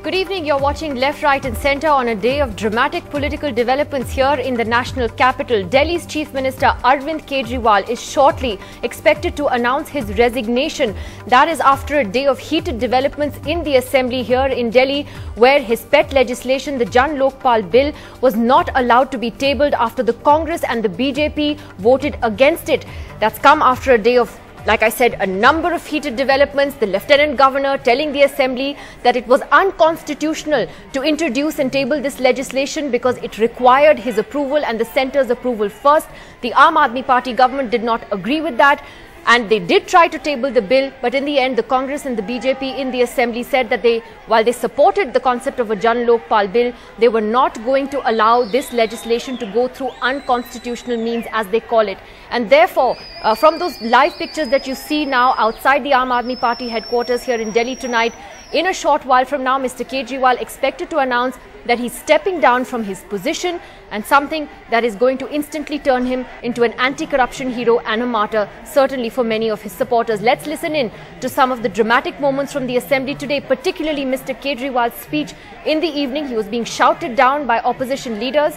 Good evening. You're watching Left, Right and Centre on a day of dramatic political developments here in the national capital. Delhi's Chief Minister Arvind Kejriwal is shortly expected to announce his resignation. That is after a day of heated developments in the assembly here in Delhi, where his pet legislation, the Jan Lokpal bill, was not allowed to be tabled after the Congress and the BJP voted against it. That's come after a day of, like I said, a number of heated developments. The Lieutenant Governor telling the Assembly that it was unconstitutional to introduce and table this legislation because it required his approval and the centre's approval first. The Aam Aadmi Party government did not agree with that, and they did try to table the bill, but in the end the Congress and the BJP in the Assembly said that while they supported the concept of a Jan Lokpal bill, they were not going to allow this legislation to go through unconstitutional means, as they call it. And therefore, from those live pictures that you see now outside the Aam Aadmi Party headquarters here in Delhi tonight, in a short while from now, Mr. Kejriwal expected to announce that he's stepping down from his position, and something that is going to instantly turn him into an anti-corruption hero and a martyr, certainly for many of his supporters. Let's listen in to some of the dramatic moments from the Assembly today, particularly Mr. Kejriwal's speech in the evening. He was being shouted down by opposition leaders.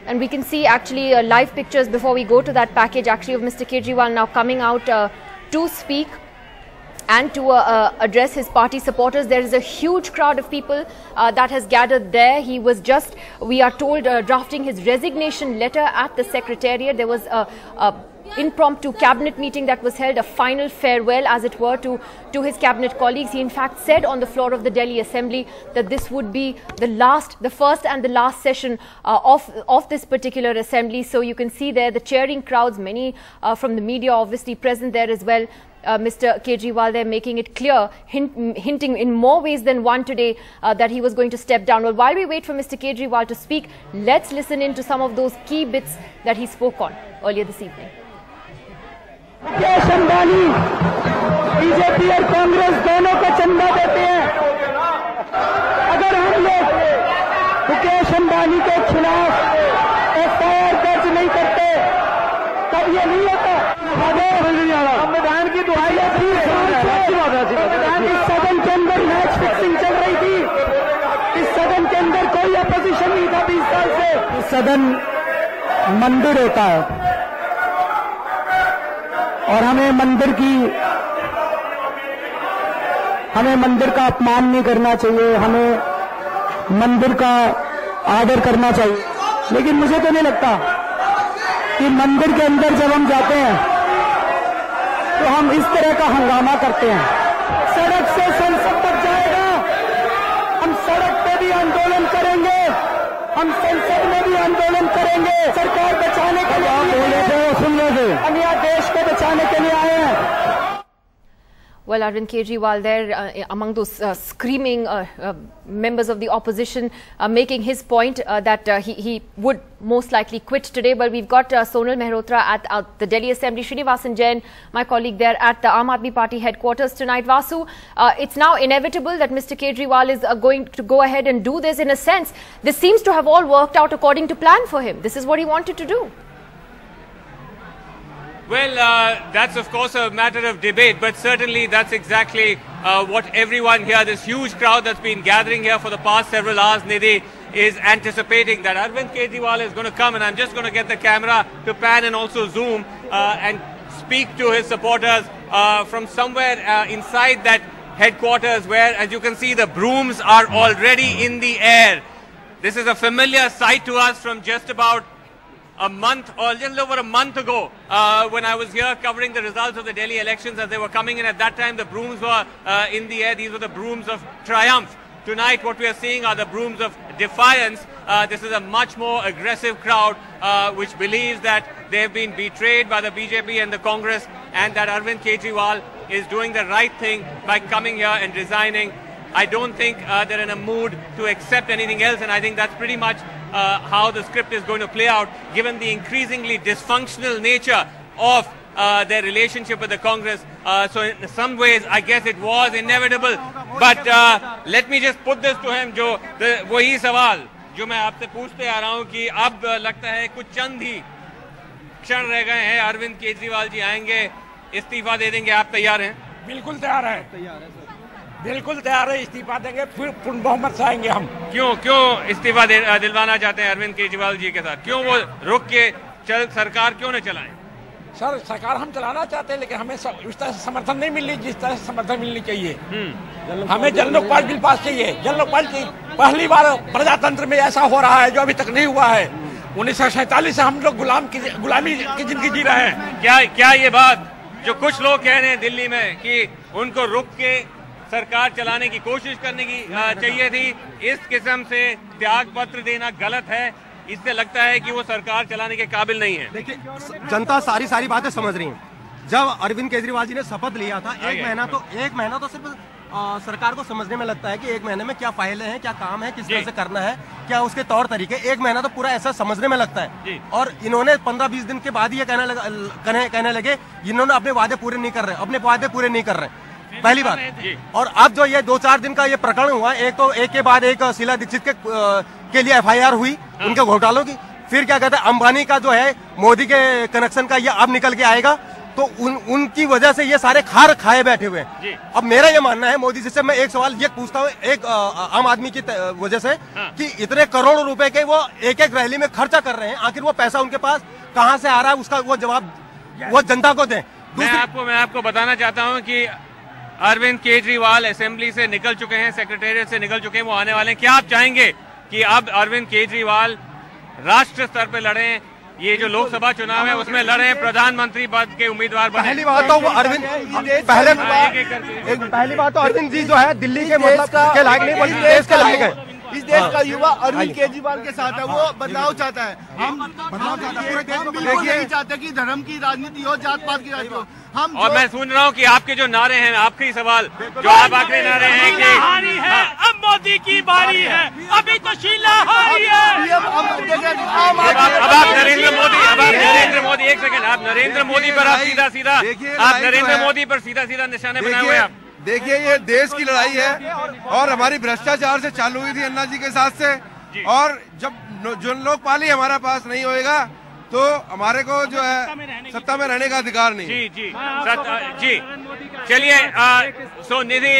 And we can see actually live pictures before we go to that package actually of Mr. Kejriwal now coming out to speak and to address his party supporters. There is a huge crowd of people that has gathered there. He was just, we are told, drafting his resignation letter at the Secretariat. There was a impromptu cabinet meeting that was held, a final farewell, as it were, to his cabinet colleagues. He in fact said on the floor of the Delhi Assembly that this would be the first and the last session of this particular assembly. So you can see there the cheering crowds, many from the media obviously present there as well. Mr. Kejriwal there making it clear, hinting in more ways than one today that he was going to step down. Well, while we wait for Mr. Kejriwal to speak, let's listen in to some of those key bits that he spoke on earlier this evening. Mukesh Ambani BJP और कांग्रेस दोनों को चंदा देते हैं। अगर हम लोग मुकेश अंबानी के खिलाफ एफआईआर दर्ज नहीं करते तब ये नहीं होता। संविधान की दुहाई संविधान इस सदन के अंदर मैच फिक्सिंग चल रही थी। इस सदन के अंदर कोई अपोजिशन नहीं था 20 साल से। सदन मंदिर होता है और हमें मंदिर का अपमान नहीं करना चाहिए, हमें मंदिर का आदर करना चाहिए। लेकिन मुझे तो नहीं लगता कि मंदिर के अंदर जब हम जाते हैं तो हम इस तरह का हंगामा करते हैं। सड़क से संसद तक जाएगा, हम सड़क पे भी आंदोलन करेंगे, हम संसद में भी आंदोलन करेंगे। सरकार बचाने के लिए बोले थे, सुन रहे थे, हम यहाँ देश को बचाने के लिए आए हैं। Well, Arvind Kejriwal there among those screaming members of the opposition making his point that he would most likely quit today. But we've got Sonal Mehrotra at the Delhi Assembly, Srinivasan Jain, my colleague there at the Aam Aadmi Party headquarters tonight. Vasu, it's now inevitable that Mr. Kejriwal is going to go ahead and do this. In a sense, this seems to have all worked out according to plan for him. This is what he wanted to do. Well, that's of course a matter of debate, but certainly that's exactly what everyone here, this huge crowd that's been gathering here for the past several hours, Nidhi, is anticipating that Arvind Kejriwal is going to come, and I'm just going to get the camera to pan and also zoom and speak to his supporters from somewhere inside that headquarters where, as you can see, the brooms are already in the air. This is a familiar sight to us from just about a month or just over a month ago when I was here covering the results of the Delhi elections as they were coming in. At that time the brooms were in the air. These were the brooms of triumph. Tonight what we are seeing are the brooms of defiance. This is a much more aggressive crowd which believes that they have been betrayed by the BJP and the Congress, and that Arvind Kejriwal is doing the right thing by coming here and resigning. I don't think they're in a mood to accept anything else, and I think that's pretty much how the script is going to play out, given the increasingly dysfunctional nature of their relationship with the Congress. So in some ways, I guess it was inevitable. But let me just put this to him, वही सवाल जो मैं आपसे पूछते आ रहा हूँ कि अब लगता है कुछ चंद ही क्षण रह गए हैं, अरविंद केजरीवाल जी आएंगे, इस्तीफा दे देंगे, आप तैयार हैं? बिल्कुल तैयार है। बिल्कुल तैयार है, इस्तीफा देंगे, फिर पूर्ण बहुमत से आएंगे हम। क्यों इस्तीफा दिलवाना चाहते हैं अरविंद केजरीवाल जी के साथ? क्यों वो रुक के सरकार क्यों न चलाएं? सर, सरकार हम चलाना चाहते हैं, लेकिन हमें इस तरह से समर्थन नहीं मिल रही जिस तरह से समर्थन मिलनी चाहिए। हमें जन लोकपाल बिल पास चाहिए। जन लोकपाल की पहली बार प्रजातंत्र में ऐसा हो रहा है जो अभी तक नहीं हुआ है। 1947 से हम लोग गुलामी की जिंदगी जी रहे हैं। क्या ये बात जो कुछ लोग कह रहे हैं दिल्ली में कि उनको रुक के सरकार चलाने की कोशिश करने की चाहिए थी, इस किस्म से त्याग पत्र देना गलत है? इससे लगता है कि वो सरकार चलाने के काबिल नहीं है। देखिए, जनता सारी बातें समझ रही है। जब अरविंद केजरीवाल जी ने शपथ लिया था, एक महीना तो सिर्फ सरकार को समझने में लगता है कि एक महीने में क्या फाइलें हैं, क्या काम है, किस तरह से करना है, क्या उसके तौर तरीके। एक महीना तो पूरा ऐसा समझने में लगता है। और इन्होंने 15-20 दिन के बाद ये कहने लगे इन्होंने अपने वादे पूरे नहीं कर रहे, पहली बात। और अब जो ये 2-4 दिन का ये प्रकरण हुआ, एक के बाद एक शीला दीक्षित के लिए FIR हुई उनके घोटालों की। फिर क्या कहते हैं, अंबानी का जो है मोदी के कनेक्शन का, ये अब निकल के आएगा। तो उनकी वजह से ये सारे खाए बैठे हुए हैं। अब मेरा ये मानना है, मोदी जी से मैं एक सवाल ये पूछता हूँ, एक आम आदमी की वजह से, कि इतने करोड़ों रुपए के वो एक रैली में खर्चा कर रहे हैं, आखिर वो पैसा उनके पास कहाँ से आ रहा है, उसका वो जवाब वो जनता को दें। मैं आपको बताना चाहता हूँ कि अरविंद केजरीवाल असेंबली से निकल चुके हैं, सेक्रेटेरिएट से निकल चुके हैं, वो आने वाले हैं। क्या आप चाहेंगे कि अब अरविंद केजरीवाल राष्ट्र स्तर पर लड़ें, ये जो लोकसभा चुनाव है उसमें लड़े, प्रधानमंत्री पद के उम्मीदवार बने? पहली बात तो अरविंद जी जो है दिल्ली के मतलब के लायक नहीं, बल्कि देश के लायक है। इस देश का युवा अरविंद केजरीवाल के साथ है, वो बदलाव चाहता है। हम बदलाव चाहते हैं, पूरे देश में बिल्कुल नहीं चाहते कि धर्म की राजनीति हो, जात पात की राजनीति हो। और मैं सुन रहा हूँ कि आपके जो नारे हैं, आखिरी सवाल जो आप आखिरी नारे हैं कि अब मोदी की बारी है, अभी तो शीला हारी है। अब आप नरेंद्र मोदी एक सेकंड, आप नरेंद्र मोदी पर सीधा निशाने बनाए हुए हैं। देखिए, ये देश की लड़ाई है और हमारी भ्रष्टाचार से चालू हुई थी अन्ना जी के साथ से। और जब जो लोकपाल ही हमारा पास नहीं होएगा तो हमारे को जो है सत्ता में रहने का अधिकार नहीं। जी चलिए, सो निधि,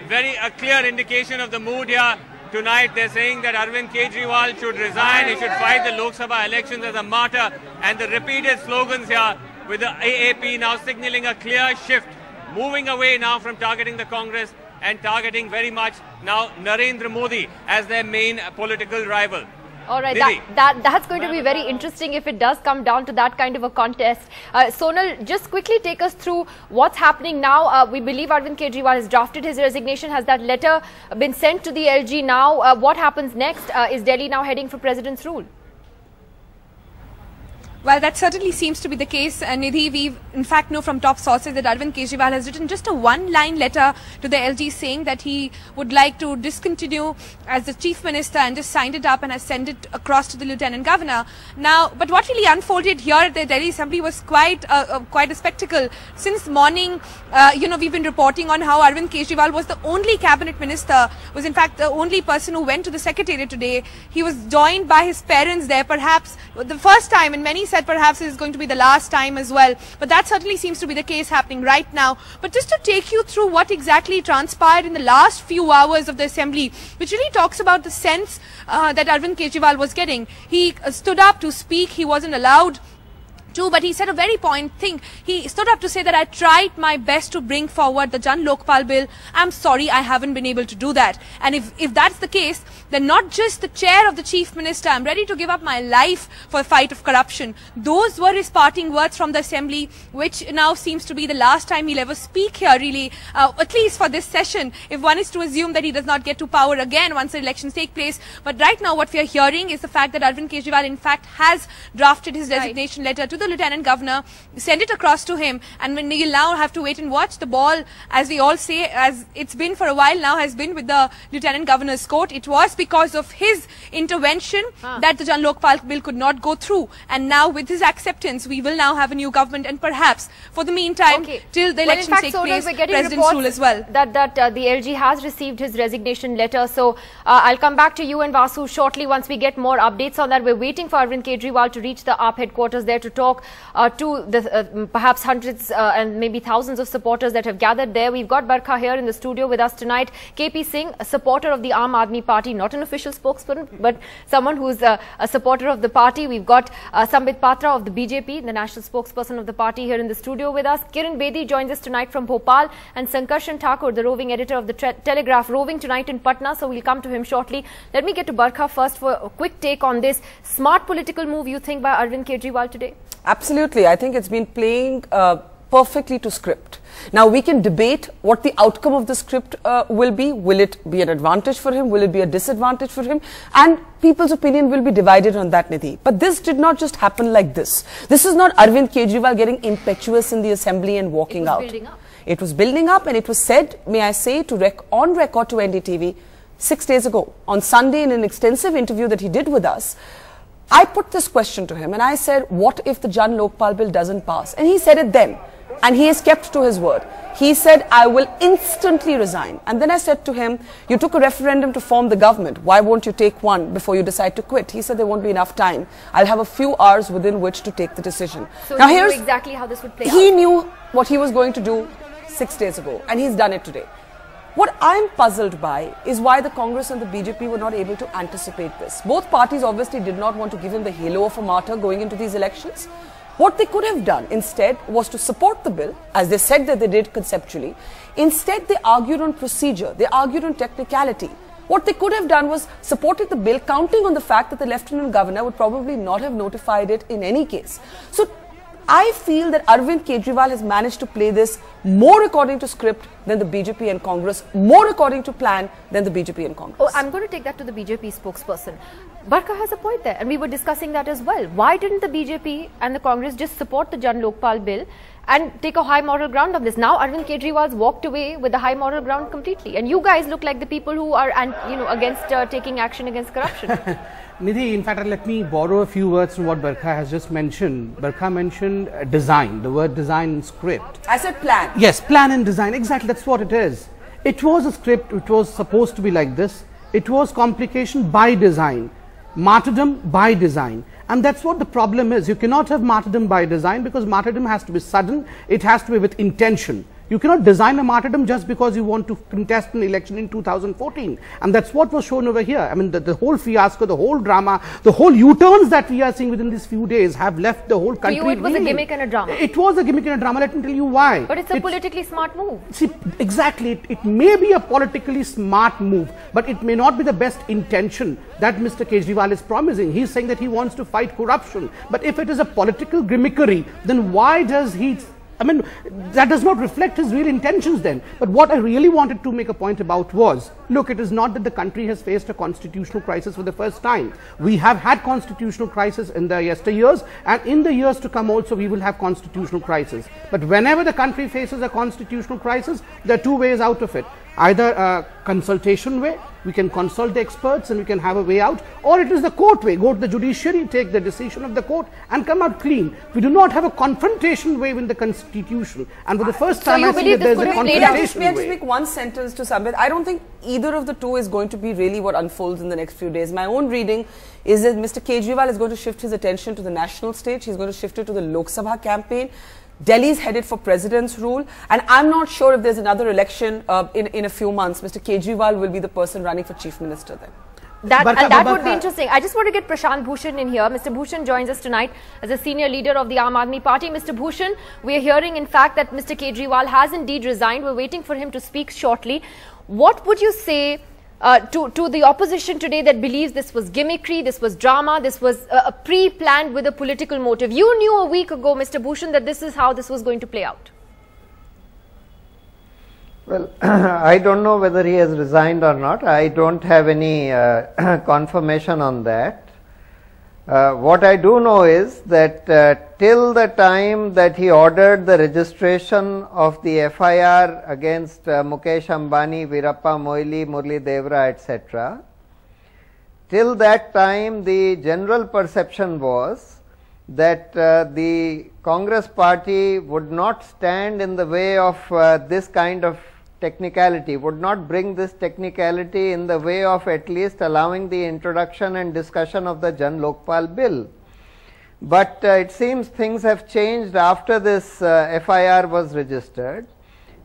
very clear indication of the mood here tonight. They're saying that Arvind Kejriwal should resign, he should fight the Lok Sabha elections as a martyr, and the repeated slogans here with the AAP now signaling a clear shift, moving away now from targeting the Congress and targeting very much now Narendra Modi as their main political rival. All right, that's going to be very interesting if it does come down to that kind of a contest. Sonal, just quickly take us through what's happening now. We believe Arvind Kejriwal has drafted his resignation. Has that letter been sent to the LG now? What happens next? Is Delhi now heading for President's rule? Well, that certainly seems to be the case, Nidhi. We in fact know from top sources that Arvind Kejriwal has written just a one-line letter to the LG saying that he would like to discontinue as the chief minister, and just signed it up and has sent it across to the lieutenant governor. Now, but what really unfolded here at the Delhi Assembly was quite a spectacle. Since morning, we've been reporting on how Arvind Kejriwal was the only cabinet minister, was in fact the only person who went to the secretariat today. He was joined by his parents there, perhaps the first time, and many said perhaps it is going to be the last time as well. But that certainly seems to be the case happening right now. But just to take you through what exactly transpired in the last few hours of the assembly, which really talks about the sense that Arvind Kejriwal was getting. He stood up to speak. He wasn't allowed to, but he said a very point thing. He stood up to say that I tried my best to bring forward the Jan Lokpal bill. I'm sorry, I haven't been able to do that. And if that's the case, then not just the chair of the chief minister, I'm ready to give up my life for the fight of corruption. Those were his parting words from the assembly, which now seems to be the last time he'll ever speak here, really, at least for this session, if one is to assume that he does not get to power again once the elections take place. But right now what we are hearing is the fact that Arvind Kejriwal in fact has drafted his resignation letter to the lieutenant governor, send it across to him, and when we'll now have to wait and watch. The ball, as we all say, as it's been for a while now, has been with the lieutenant governor's court. It was because of his intervention that the Jan Lokpal bill could not go through, and now with his acceptance we will now have a new government, and perhaps for the meantime till the elections take place, president's rule as well. That the LG has received his resignation letter, so I'll come back to you and Vasu shortly once we get more updates on that. We're waiting for Arvind Kejriwal to reach the AAP headquarters there to talk talk to the perhaps hundreds and maybe thousands of supporters that have gathered there. We've got Barkha here in the studio with us tonight. KP Singh, a supporter of the Aam Aadmi Party, not an official spokesperson, but someone who's a supporter of the party. We've got Sambit Patra of the BJP, the national spokesperson of the party, here in the studio with us. Kiran Bedi joins us tonight from Bhopal, and Sankarshan Thakur, the roving editor of the Telegraph, roving tonight in Patna, so we'll come to him shortly. Let me get to Barkha first for a quick take on this smart political move, you think, by Arvind Kejriwal today? Absolutely. I think it's been playing perfectly to script. Now, we can debate what the outcome of the script will be. Will it be an advantage for him? Will it be a disadvantage for him? And people's opinion will be divided on that, Nidhi. But this did not just happen like this. This is not Arvind Kejriwal getting impetuous in the assembly and walking out. It was building up, and it was said, may I say, on record to NDTV 6 days ago, on Sunday, in an extensive interview that he did with us. I put this question to him and I said, what if the Jan Lokpal bill doesn't pass? And he said it then. And he has kept to his word. He said, I will instantly resign. And then I said to him, you took a referendum to form the government. Why won't you take one before you decide to quit? He said, there won't be enough time. I'll have a few hours within which to take the decision. So now, he knew exactly how this would play out. He knew what he was going to do 6 days ago, and he's done it today. What I'm puzzled by is why the Congress and the BJP were not able to anticipate this. Both parties obviously did not want to give him the halo of a martyr going into these elections. What they could have done instead was to support the bill, as they said that they did conceptually. Instead, they argued on procedure. They argued on technicality. What they could have done was supported the bill, counting on the fact that the Lieutenant Governor would probably not have notified it in any case. So I feel that Arvind Kejriwal has managed to play this more according to script than the BJP and Congress, more according to plan than the BJP and Congress. Oh, I'm going to take that to the BJP spokesperson. Barkha has a point there, and we were discussing that as well. Why didn't the BJP and the Congress just support the Jan Lokpal bill and take a high moral ground on this? Now Arvind Kejriwal's walked away with the high moral ground completely, and you guys look like the people who are against taking action against corruption. Nidhi, in fact, let me borrow a few words from what Barkha has just mentioned. Barkha mentioned design, the word design and script. I said plan. Yes, plan and design. Exactly, that's what it is. It was a script, it was supposed to be like this. It was complication by design, martyrdom by design. And that's what the problem is. You cannot have martyrdom by design, because martyrdom has to be sudden, it has to be with intention. You cannot design a martyrdom just because you want to contest an election in 2014. And that's what was shown over here. I mean, the whole fiasco, the whole drama, the whole U-turns that we are seeing within these few days have left the whole country. For you, it was a gimmick and a drama. It was a gimmick and a drama. Let me tell you why. But it's a politically smart move. See, exactly. It may be a politically smart move, but it may not be the best intention that Mr. Kejriwal is promising. He's saying that he wants to fight corruption. But if it is a political gimmickry, then why does he... I mean, that does not reflect his real intentions then. But what I really wanted to make a point about was, look, it is not that the country has faced a constitutional crisis for the first time. We have had constitutional crisis in the yesteryears, and in the years to come also we will have constitutional crisis. But whenever the country faces a constitutional crisis, there are two ways out of it. Either a consultation way, we can consult the experts and we can have a way out, or it is the court way, go to the judiciary, take the decision of the court and come out clean. We do not have a confrontation way in the constitution, and for the first time I see that there is a confrontation way. May I just make one sentence to Sambit? I don't think either of the two is going to be really what unfolds in the next few days. My own reading is that Mr. Kejriwal is going to shift his attention to the national stage. He's going to shift it to the Lok Sabha campaign. Delhi is headed for president's rule, and I'm not sure if there's another election in a few months. Mr. Kejriwal will be the person running for chief minister then. That would be interesting. I just want to get Prashant Bhushan in here. Mr. Bhushan joins us tonight as a senior leader of the Aam Aadmi Party. Mr. Bhushan, we are hearing in fact that Mr. Kejriwal has indeed resigned. We're waiting for him to speak shortly. What would you say to the opposition today that believes this was gimmickry, this was drama, this was a pre-planned with a political motive? You knew a week ago, Mr. Bhushan, that this is how this was going to play out. Well, I don't know whether he has resigned or not. I don't have any confirmation on that. What I do know is that till the time that he ordered the registration of the FIR against Mukesh Ambani, Veerappa Moily, Murli Devra, etc., till that time the general perception was that the Congress party would not stand in the way of this kind of technicality, would not bring this technicality in the way of at least allowing the introduction and discussion of the Jan Lokpal bill. But it seems things have changed after this FIR was registered,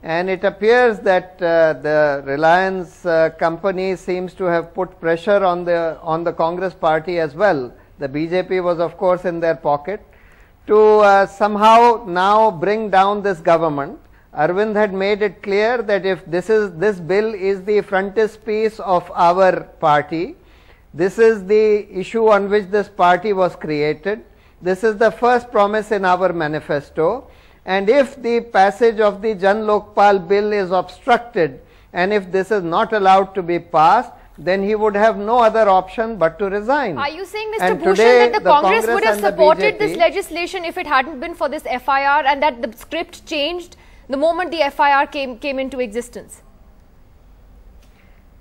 and it appears that the Reliance company seems to have put pressure on the Congress party as well. The BJP was of course in their pocket to somehow now bring down this government. Arvind had made it clear that if this bill is the frontispiece of our party, this is the issue on which this party was created, this is the first promise in our manifesto, and if the passage of the Jan Lokpal bill is obstructed and if this is not allowed to be passed, then he would have no other option but to resign. Are you saying, Mr. Bhushan, that the Congress would have supported this legislation if it hadn't been for this FIR, and that the script changed the moment the FIR came into existence?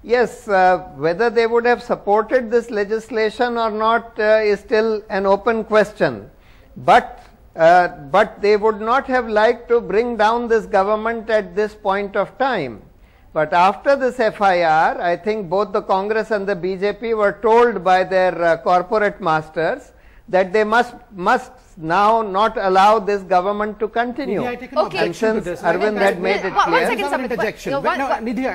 Yes, whether they would have supported this legislation or not is still an open question. But they would not have liked to bring down this government at this point of time. But after this FIR, I think both the Congress and the BJP were told by their corporate masters that they must now not allow this government to continue. And since Arvind had made it clear.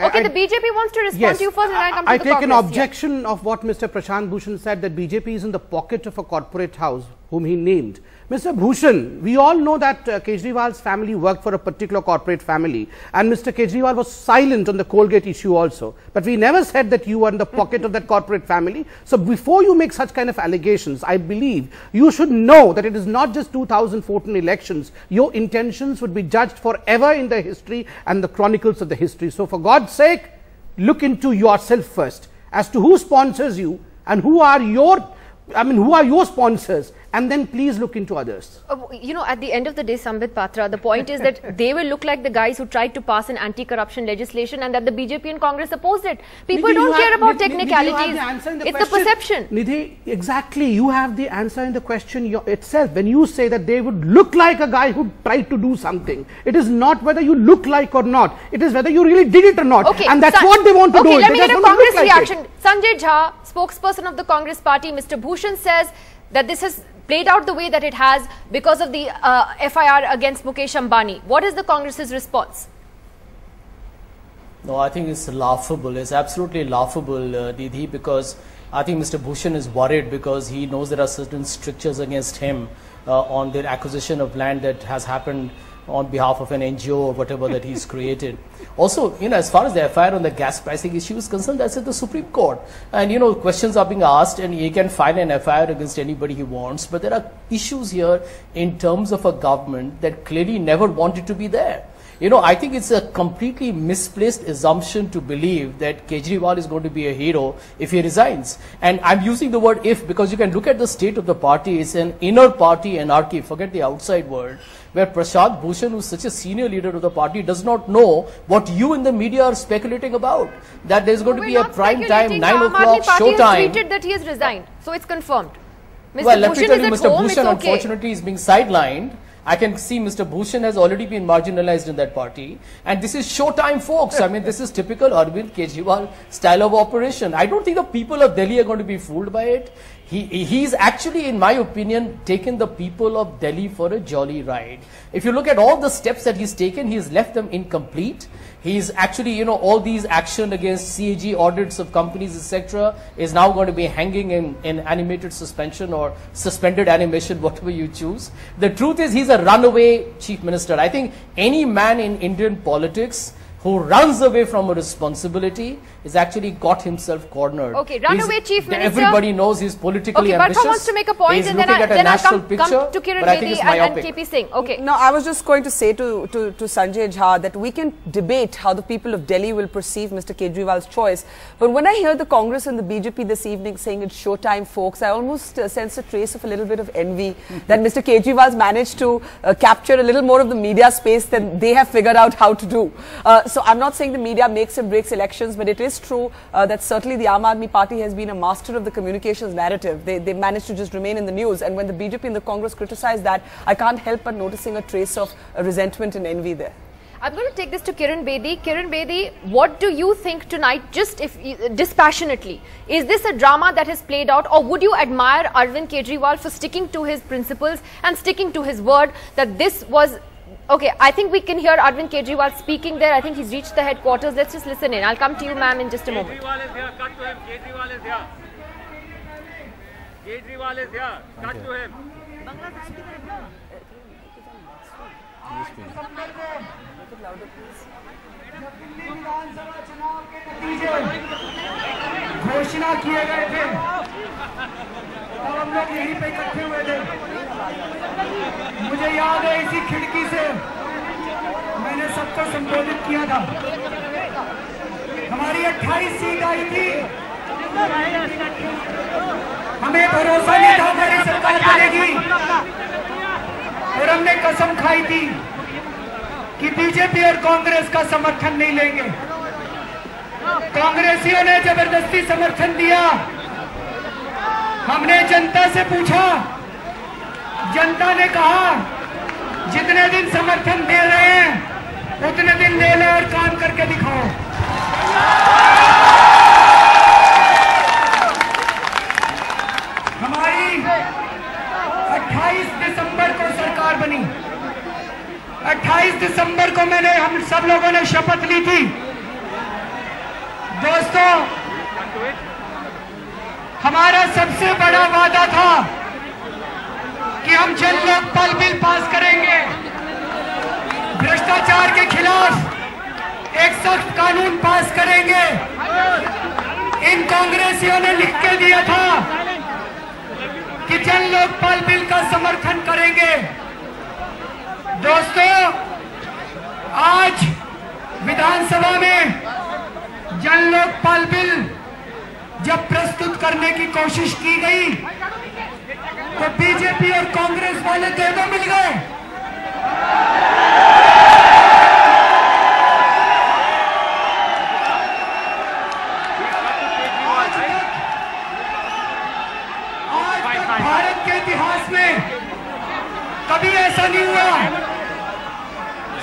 Okay, the BJP wants to respond to you first, and I come to the Congress. I take an objection of what Mr. Prashant Bhushan said, that BJP is in the pocket of a corporate house whom he named. Mr. Bhushan, we all know that Kejriwal's family worked for a particular corporate family, and Mr. Kejriwal was silent on the Colgate issue also. But we never said that you were in the pocket of that corporate family. So before you make such kind of allegations, I believe you should know that it is not just 2014 elections. Your intentions would be judged forever in the history and the chronicles of the history. So for God's sake, look into yourself first as to who sponsors you and who are your sponsors, and then please look into others. You know, at the end of the day, Sambit Patra, the point is that they will look like the guys who tried to pass an anti-corruption legislation and that the BJP and Congress opposed it. People don't care about technicalities. It's the perception. Nidhi, exactly. You have the answer in the question itself. When you say that they would look like a guy who tried to do something, it is not whether you look like or not. It is whether you really did it or not. Okay, and that's what they want to do. Okay, let me get a Congress reaction. Sanjay Jha, spokesperson of the Congress party, Mr. Bhushan, says that this has played out the way that it has because of the FIR against Mukesh Ambani. What is the Congress's response? No, I think it's laughable. It's absolutely laughable, Nidhi, because I think Mr. Bhushan is worried because he knows there are certain strictures against him on the acquisition of land that has happened on behalf of an NGO or whatever that he's created. Also, you know, as far as the FIR on the gas pricing issue is concerned, that's at the Supreme Court. And, you know, questions are being asked and he can file an FIR against anybody he wants. But there are issues here in terms of a government that clearly never wanted to be there. You know, I think it's a completely misplaced assumption to believe that Kejriwal is going to be a hero if he resigns. And I'm using the word if because you can look at the state of the party. It's an inner party anarchy, forget the outside world, where Prashant Bhushan, who's such a senior leader of the party, does not know what you in the media are speculating about. That there's going to be a prime time, 9 o'clock showtime. Aam Aadmi Party has tweeted that he has resigned. So it's confirmed. Mr. Well, let Bhushan me tell you, is Mr. at home, Bhushan okay. unfortunately is being sidelined. I can see Mr. Bhushan has already been marginalized in that party. And this is showtime, folks. I mean, this is typical Arvind Kejriwal style of operation. I don't think the people of Delhi are going to be fooled by it. He's actually, in my opinion, taken the people of Delhi for a jolly ride. If you look at all the steps that he's taken, he's left them incomplete. He's actually, you know, all these action against CAG audits of companies, etc., is now going to be hanging in animated suspension or suspended animation, whatever you choose. The truth is he's a runaway chief minister. I think any man in Indian politics who runs away from a responsibility is actually got himself cornered. Okay, runaway chief minister. Everybody knows he's politically ambitious. Bhatta wants to make a point, he's and looking at a national come picture, to Kiran but I think Bedi it's myopic. and KP Singh. Okay. No, I was just going to say to Sanjay Jha that we can debate how the people of Delhi will perceive Mr. Kejriwal's choice. But when I hear the Congress and the BJP this evening saying it's showtime, folks, I almost sense a trace of a little bit of envy that Mr. Kejriwal's managed to capture a little more of the media space than they have figured out how to do. So I'm not saying the media makes and breaks elections, but it is true that certainly the Aam Aadmi Party has been a master of the communications narrative. They managed to just remain in the news, and when the BJP and the Congress criticize that, I can't help but noticing a trace of resentment and envy there. I'm going to take this to Kiran Bedi. Kiran Bedi, what do you think tonight, just if dispassionately, is this a drama that has played out, or would you admire Arvind Kejriwal for sticking to his principles and sticking to his word that this was... Okay, I think we can hear Arvind Kejriwal speaking there. I think he's reached the headquarters. Let's just listen in. I'll come to you, ma'am, in just a moment. Kejriwal is here. Cut to him. Kejriwal is here. Kejriwal is here. Cut to him. विधानसभा चुनाव के नतीजे घोषणा किए गए थे और हम लोग यहीं पे इकट्ठे हुए थे। मुझे याद है इसी खिड़की से मैंने सबको संबोधित किया था। हमारी 28 सीट आई थी, हमें भरोसा नहीं था हमारी सरकार बनेगी और हमने कसम खाई थी कि बीजेपी और कांग्रेस का समर्थन नहीं लेंगे। कांग्रेसियों ने जबरदस्ती समर्थन दिया। हमने जनता से पूछा, जनता ने कहा जितने दिन समर्थन दे रहे हैं उतने दिन ले लो और काम करके दिखाओ। हमारी 28 दिसंबर को सरकार बनी। 28 दिसंबर को हम सब लोगों ने शपथ ली थी। दोस्तों, हमारा सबसे बड़ा वादा था कि हम जन लोकपाल बिल पास करेंगे, भ्रष्टाचार के खिलाफ एक सख्त कानून पास करेंगे। इन कांग्रेसियों ने लिख के दिया था कि जन लोकपाल बिल का समर्थन करेंगे। दोस्तों, आज विधानसभा में जन लोकपाल बिल जब प्रस्तुत करने की कोशिश की गई तो बीजेपी और कांग्रेस वाले दोनों मिल गए। आज भारत के इतिहास में कभी ऐसा नहीं हुआ।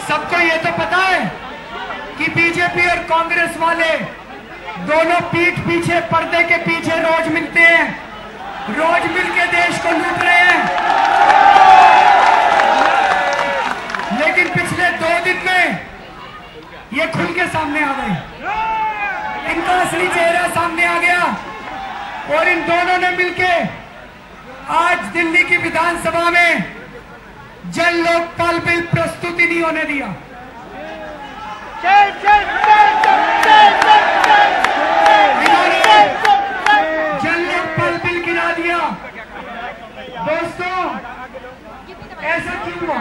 सबको ये तो पता है कि बीजेपी और कांग्रेस वाले दोनों पीठ पीछे, पर्दे के पीछे रोज मिलते हैं, रोज मिलके देश को लूट रहे हैं। लेकिन पिछले 2 दिन में ये खुल के सामने आ गए, इनका असली चेहरा सामने आ गया और इन दोनों ने मिलके आज दिल्ली की विधानसभा में जन लोकपाल बिल प्रस्तुत ही नहीं होने दिया। जन लोकपाल बिल गिरा दिया। दोस्तों, ऐसा क्यों हुआ?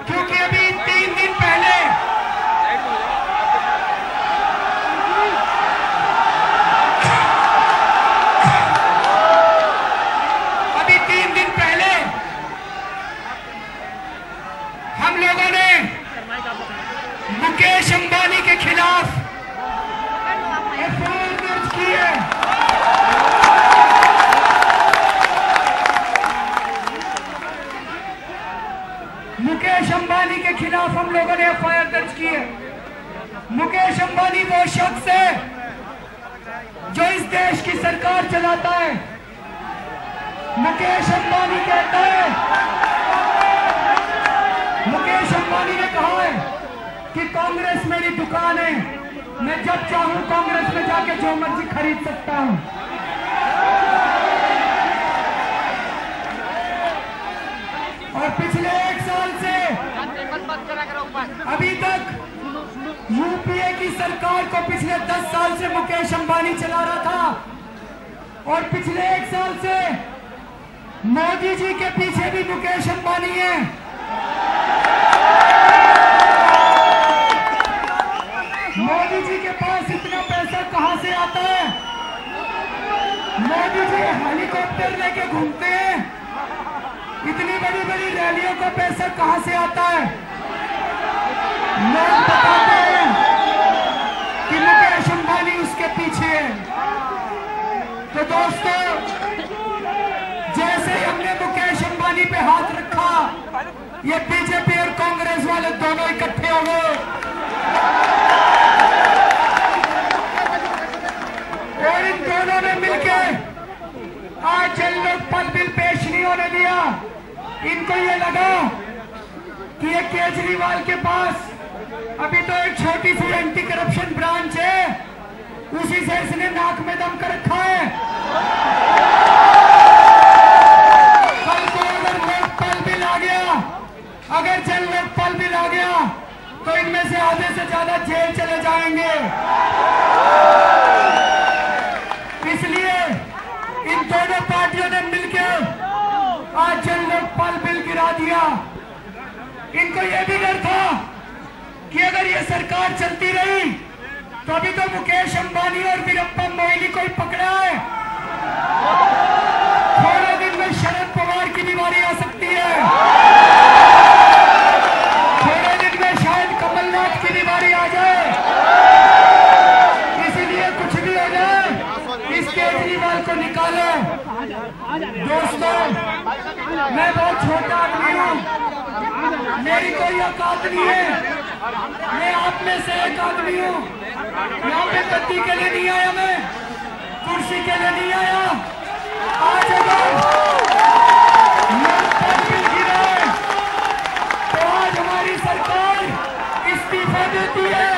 क्योंकि अभी 3 दिन पहले हम लोगों ने मुकेश अंबानी के खिलाफ एफआईआर दर्ज की है। मुकेश अंबानी के खिलाफ हम लोगों ने एफआईआर दर्ज की है। मुकेश अंबानी वो शख्स है जो इस देश की सरकार चलाता है। मुकेश अंबानी कहता है, मुकेश अंबानी ने कहा है कि कांग्रेस मेरी दुकान है, मैं जब चाहूं कांग्रेस में जाके जो मर्जी खरीद सकता हूं। और पिछले 1 साल से अभी तक यूपीए की सरकार को पिछले 10 साल से मुकेश अंबानी चला रहा था और पिछले 1 साल से मोदी जी के पीछे भी मुकेश अंबानी है। मोदी जी के पास इतना पैसा कहां से आता है? मोदी जी हेलीकॉप्टर लेके घूमते हैं, इतनी बड़ी बड़ी रैलियों का पैसा कहां से आता है? लोग बताते हैं कि मुकेश अंबानी उसके पीछे है। तो दोस्तों, जैसे हमने मुकेश अंबानी पे हाथ रखा, ये बीजेपी और कांग्रेस वाले दोनों इकट्ठे हो गए इनको ये लगा कि ये केजरीवाल के पास अभी तो एक छोटी सी एंटी करप्शन ब्रांच है, उसी से इसने नाक में दम कर रखा है। कल को अगर लोकपाल बिल आ गया, अगर जल लोकपाल बिल आ गया तो इनमें से आधे से ज्यादा जेल चले जाएंगे। इसलिए इन दोनों पार्टियों ने मिलकर आज जल लोकपाल बिल गिरा दिया। इनको यह भी डर था कि अगर ये सरकार चलती रही तो अभी तो मुकेश अंबानी और वीरप्पा मोइली को ही पकड़ा है, थोड़े दिन में शरद पवार की बीमारी आ सकती है, थोड़े दिन में शायद कमलनाथ की बीमारी आ जाए। इसीलिए कुछ भी हो जाए इस केजरीवाल को निकालो। दोस्तों, मैं बहुत छोटा आदमी हूँ, मेरी कोई औकात नहीं है, मैं आप में से एक आदमी हूँ। यहाँ पे गद्दी के लिए नहीं आया, मैं कुर्सी के लिए नहीं आया। आज अगर लोकपाल बिल गिरा है तो आज हमारी सरकार इस्तीफा देती है।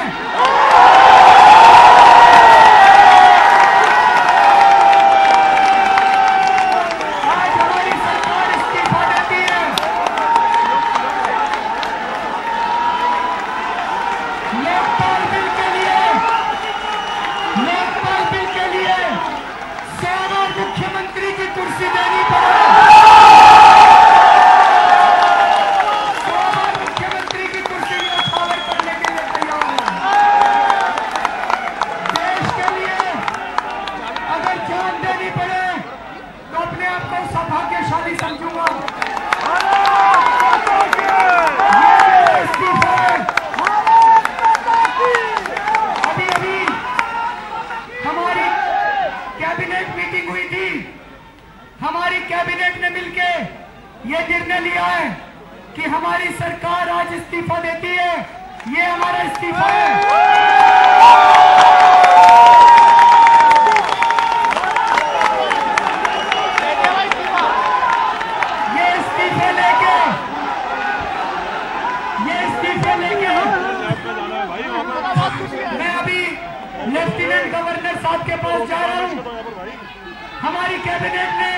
मुख्यमंत्री की कुर्सी देनी पड़े, मुख्यमंत्री की कुर्सी में अखावर करने के लिए तैयार है। देश के लिए अगर जान देनी पड़े तो अपने आप को सौभाग्यशाली समझूंगा। अभी अभी हमारी कैबिनेट मीटिंग हुई थी, हमारी कैबिनेट ने मिलके ये निर्णय लिया है कि हमारी सरकार आज इस्तीफा देती है। ये हमारा इस्तीफा है। ये इस्तीफे लेके मैं अभी लेफ्टिनेंट गवर्नर साहब के पास जा रहा हूं। हमारी कैबिनेट ने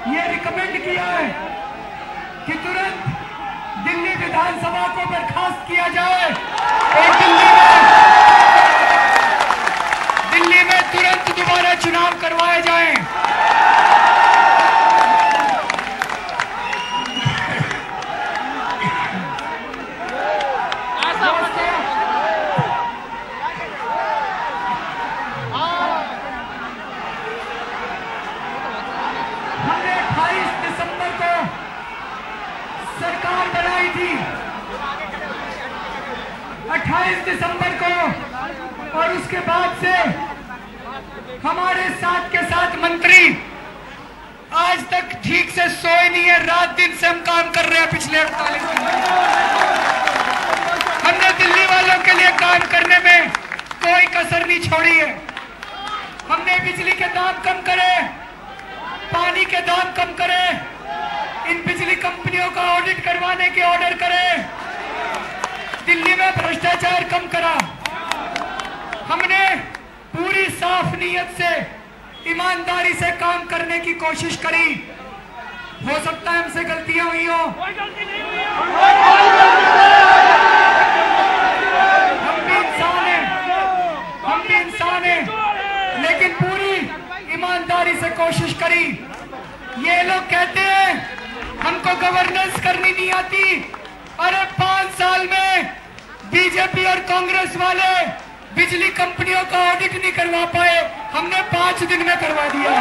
यह रिकमेंड किया है कि तुरंत दिल्ली विधानसभा को बर्खास्त किया जाए और दिल्ली में तुरंत दोबारा चुनाव करवाए जाएं। हमने 28 दिसंबर को सरकार बनाई थी, 28 दिसंबर को, और उसके बाद से हमारे साथ के साथ मंत्री आज तक ठीक से सोए नहीं है। रात दिन से हम काम कर रहे हैं पिछले 48 दिन। हमने दिल्ली वालों के लिए काम करने में कोई कसर नहीं छोड़ी है। हमने बिजली के दाम कम करे, पानी के दाम कम करे, इन बिजली कंपनियों का ऑडिट करवाने के ऑर्डर करे, दिल्ली में भ्रष्टाचार कम करा। हमने पूरी साफ नीयत से, ईमानदारी से काम करने की कोशिश करी। हो सकता है हमसे गलतियां हुई हो, हम भी इंसान हैं, हम भी इंसान हैं, लेकिन पूरी ईमानदारी से कोशिश करी। ये लोग कहते हैं हमको गवर्नेंस करनी नहीं आती। अरे 5 साल में बीजेपी और कांग्रेस वाले बिजली कंपनियों का ऑडिट नहीं करवा पाए, हमने 5 दिन में करवा दिया।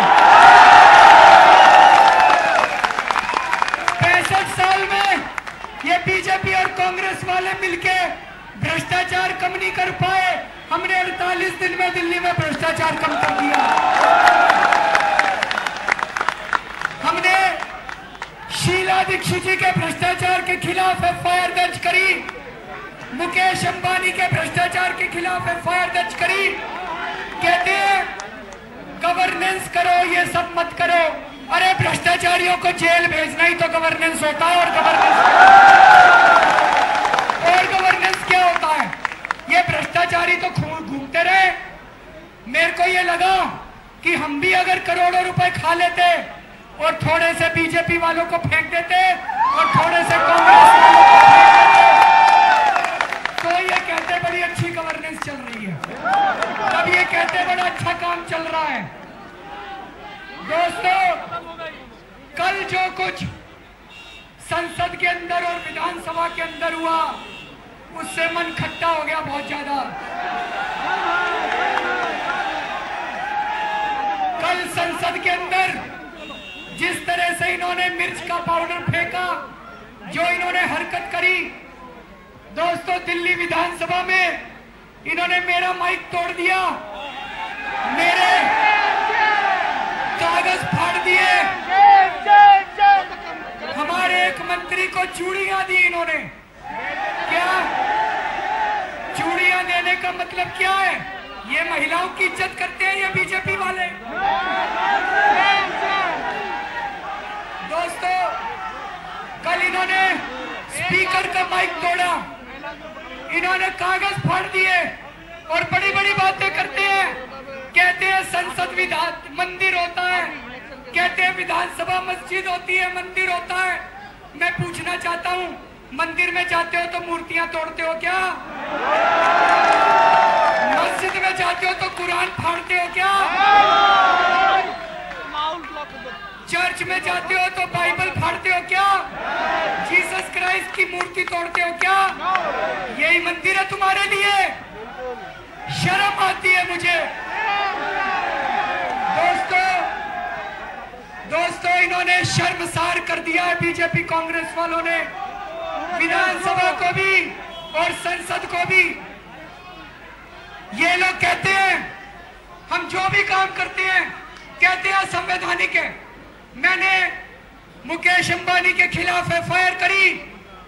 65 साल में ये बीजेपी और कांग्रेस वाले मिलके भ्रष्टाचार कम नहीं कर पाए, हमने 48 दिन में दिल्ली में भ्रष्टाचार कम कर दिया। हमने शीला दीक्षित जी के भ्रष्टाचार के खिलाफ एफआईआर दर्ज करी, मुकेश अंबानी के भ्रष्टाचार के खिलाफ एफआईआर दर्ज करी। कहते हैं गवर्नेंस करो, ये सब मत करो। अरे भ्रष्टाचारियों को जेल भेजना ही तो गवर्नेंस होता है। और गवर्नेंस क्या होता है? ये भ्रष्टाचारी तो घूमते रहे। मेरे को ये लगा कि हम भी अगर करोड़ों रुपए खा लेते और थोड़े से बीजेपी वालों को फेंक देते और थोड़े से कांग्रेस वालों को फेंक देते, तो ये कहते बड़ी अच्छी गवर्नेंस चल रही है, तब ये कहते बड़ा अच्छा काम चल रहा है। दोस्तों, कल जो कुछ संसद के अंदर और विधानसभा के अंदर हुआ, उससे मन खट्टा हो गया बहुत ज्यादा। कल संसद के अंदर जिस तरह से इन्होंने मिर्च का पाउडर फेंका, जो इन्होंने हरकत करी, दोस्तों दिल्ली विधानसभा में इन्होंने मेरा माइक तोड़ दिया, मेरे कागज फाड़ दिए, हमारे एक मंत्री को चूड़ियां दी इन्होंने। क्या चूड़ियां देने का मतलब क्या है? ये महिलाओं की इज्जत करते हैं ये बीजेपी वाले। दोस्तों, कल इन्होंने स्पीकर का माइक तोड़ा, इन्होंने कागज फाड़ दिए और बड़ी बड़ी बातें करते हैं। कहते हैं संसद मंदिर होता है, कहते हैं विधानसभा मस्जिद होती है, मंदिर होता है। मैं पूछना चाहता हूं, मंदिर में जाते हो तो मूर्तियां तोड़ते हो क्या? मस्जिद में जाते हो तो कुरान फाड़ते हो क्या? चर्च में जाते हो तो बाइबल फाड़ते हो क्या? जीसस क्राइस्ट की मूर्ति तोड़ते हो क्या? यही मंदिर है तुम्हारे लिए? शर्म आती है मुझे। दोस्तों, इन्होंने शर्मसार कर दिया है बीजेपी कांग्रेस वालों ने, विधानसभा को भी और संसद को भी। ये लोग कहते हैं हम जो भी काम करते हैं कहते हैं असंवैधानिक है। मैंने मुकेश अंबानी के खिलाफ एफआईआर करी,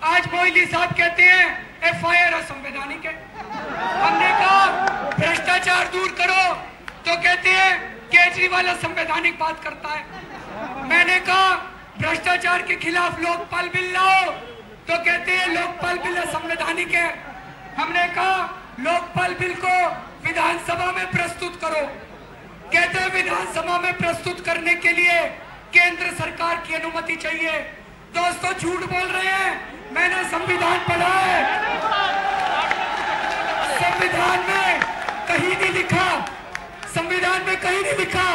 आज मोइली साहब कहते हैं एफआईआर असंवैधानिक है। हमने कहा भ्रष्टाचार दूर करो तो कहते हैं केजरीवाल असंवैधानिक बात करता है। मैंने कहा भ्रष्टाचार के खिलाफ लोकपाल बिल लाओ तो कहते हैं लोकपाल बिल असंवैधानिक है। हमने कहा लोकपाल बिल को विधानसभा में प्रस्तुत करो, कहते हैं विधानसभा में प्रस्तुत करने के लिए केंद्र सरकार की अनुमति चाहिए। दोस्तों, झूठ बोल रहे हैं, मैंने संविधान पढ़ा है, संविधान में कहीं नहीं लिखा, संविधान में कहीं नहीं लिखा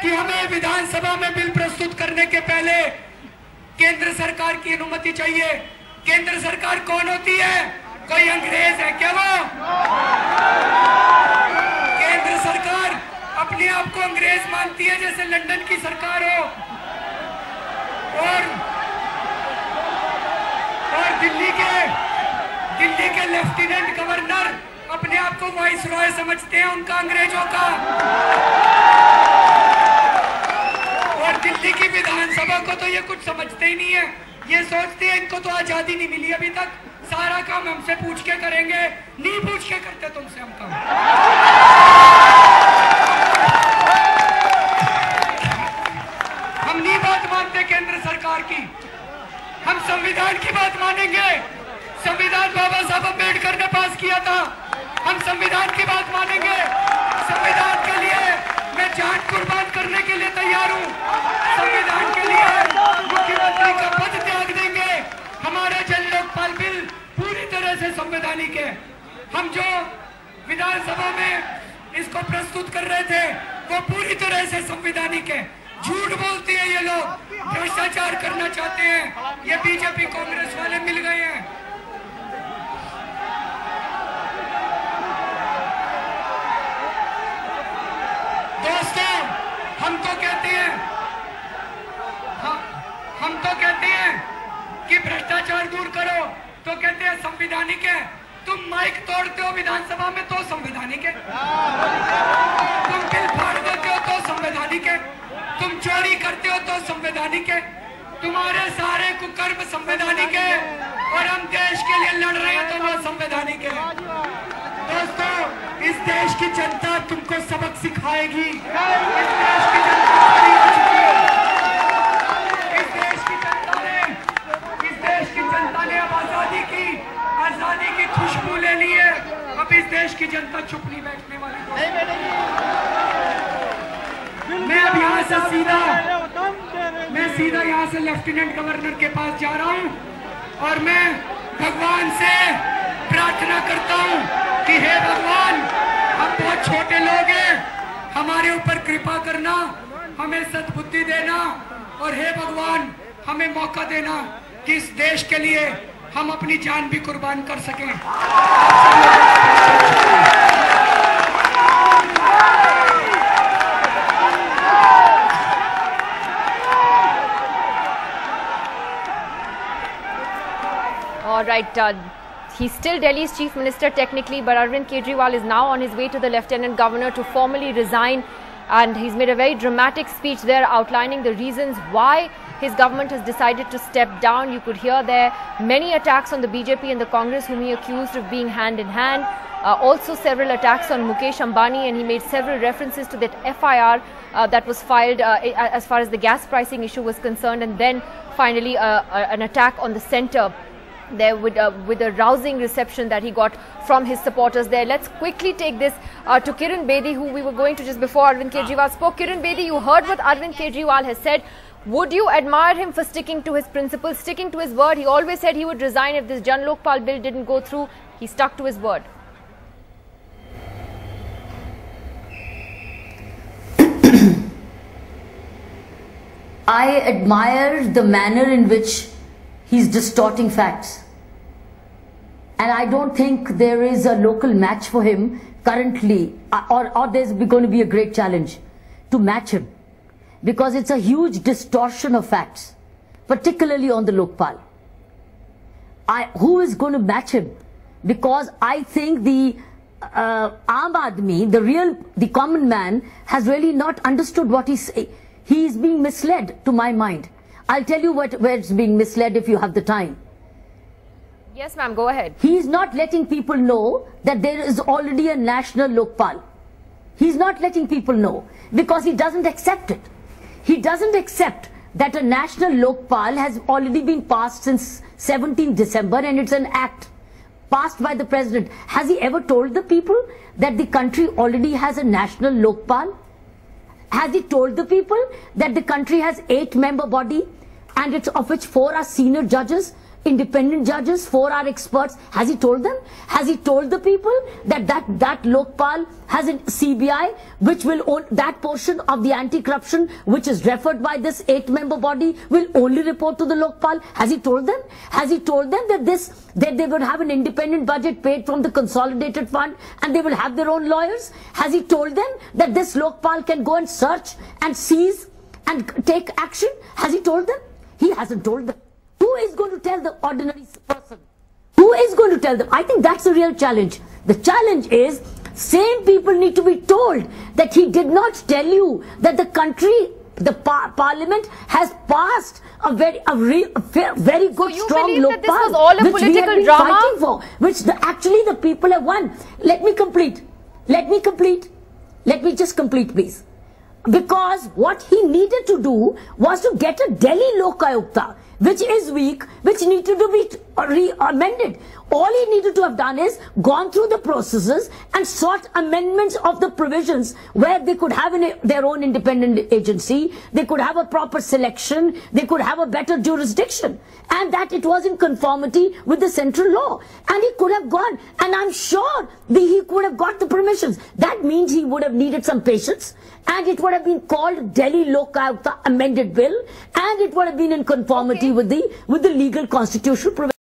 कि हमें विधानसभा में बिल प्रस्तुत करने के पहले केंद्र सरकार की अनुमति चाहिए। केंद्र सरकार कौन होती है? कोई अंग्रेज है क्या वो? केंद्र सरकार अपने आप को अंग्रेज मानती है, जैसे लंदन की सरकार हो, और दिल्ली के लेफ्टिनेंट गवर्नर अपने आप को वाइस रॉय समझते हैं उनका, अंग्रेजों का। और दिल्ली की विधानसभा को तो ये कुछ समझते ही नहीं है, ये सोचते हैं इनको तो आजादी नहीं मिली अभी तक, सारा काम हमसे पूछ के करेंगे। नहीं पूछ के करते तुमसे हम काम। हम नहीं बात मानते केंद्र सरकार की, हम संविधान की बात मानेंगे। संविधान बाबा साहब अम्बेडकर ने पास किया था, हम संविधान की बात मानेंगे। संविधान के लिए मैं जान कुर्बान करने के लिए तैयार हूँ। संविधान के लिए मुख्यमंत्री का पद त्याग देंगे। हमारा जन लोकपाल बिल पूरी तरह से संवैधानिक है। हम जो विधानसभा में इसको प्रस्तुत कर रहे थे वो पूरी तरह से संवैधानिक है। झूठ बोलते हैं ये लोग, भ्रष्टाचार करना चाहते हैं, ये बीजेपी कांग्रेस वाले मिल गए हैं। दोस्तों, हम तो कहते हैं कि भ्रष्टाचार दूर करो तो कहते हैं संवैधानिक है। तुम माइक तोड़ते हो विधानसभा में तो संवैधानिक है, तुम बिल फाड़ देते हो तो संवैधानिक है, तुम चोरी करते हो तो संवैधानिक है, तुम्हारे सारे कुकर्म संवैधानिक है, और हम देश के लिए लड़ रहे हैं तो वो संवैधानिक है। दोस्तों, इस देश की जनता तुमको सबक सिखाएगी। इस देश की जनता बड़ी हो चुकी है। ले लिए, अब इस देश की जनता चुप नहीं बैठने वाली। मैं अब यहाँ से सीधा यहाँ से लेफ्टिनेंट गवर्नर के पास जा रहा हूँ और मैं भगवान से प्रार्थना करता हूँ कि हे भगवान, हम बहुत छोटे लोग हैं, हमारे ऊपर कृपा करना, हमें सद्बुद्धि देना और हे भगवान हमें मौका देना कि इस देश के लिए हम अपनी जान भी कुर्बान कर सकें। All right, he's still Delhi's chief minister technically, but Arvind Kejriwal is now on his way to the lieutenant governor to formally resign, and he's made a very dramatic speech there outlining the reasons why his government has decided to step down. You could hear there many attacks on the BJP and the Congress, whom he accused of being hand in hand. Also several attacks on Mukesh Ambani, and he made several references to that FIR that was filed as far as the gas pricing issue was concerned, and then finally an attack on the centre there with a rousing reception that he got from his supporters there. Let's quickly take this to Kiran Bedi, who we were going to just before Arvind Kejriwal spoke. Kiran Bedi, you heard what Arvind Kejriwal has said. Would you admire him for sticking to his principles, sticking to his word? He always said he would resign if this Jan Lokpal bill didn't go through. He stuck to his word. I admire the manner in which he's distorting facts. And I don't think there is a local match for him currently, or there's going to be a great challenge to match him. Because it's a huge distortion of facts, particularly on the Lokpal. Who is going to match him? Because I think the Aam Aadmi, the common man, has really not understood what he's saying. He is being misled, to my mind. I'll tell you where it's being misled if you have the time. Yes, ma'am, go ahead. He is not letting people know that there is already a national Lokpal. He's not letting people know because he doesn't accept it. He doesn't accept that a national Lokpal has already been passed since 17th December, and it's an act passed by the president. Has he ever told the people that the country already has a national Lokpal? Has he told the people that the country has 8-member body, and of which 4 are senior judges, independent judges, 4 are experts? Has he told them? Has he told the people that that Lokpal has a CBI which will own that portion of the anti-corruption which is referred by this 8-member body will only report to the Lokpal? Has he told them? Has he told them that they would have an independent budget paid from the consolidated fund and they will have their own lawyers? Has he told them that this Lokpal can go and search and seize and take action? Has he told them? He hasn't told them. Who is going to tell the ordinary person? Who is going to tell them? I think that's the real challenge. The challenge is same people need to be told that he did not tell you that the country, the parliament has passed a very good, so strong Lokpal, that this was all a which political we have been drama? fighting for, which actually the people have won. Let me complete. Let me just complete, please. Because what he needed to do was to get a Delhi Lokayukta, which is weak, which needed to be amended. All he needed to have done is gone through the processes and sought amendments of the provisions where they could have their own independent agency, they could have a proper selection, they could have a better jurisdiction, and that it was in conformity with the central law. And he could have gone, and I'm sure he could have got the permissions. That means he would have needed some patience, and it would have been called Delhi Lokayukta Amended Bill, and it would have been in conformity with the legal constitutional provisions.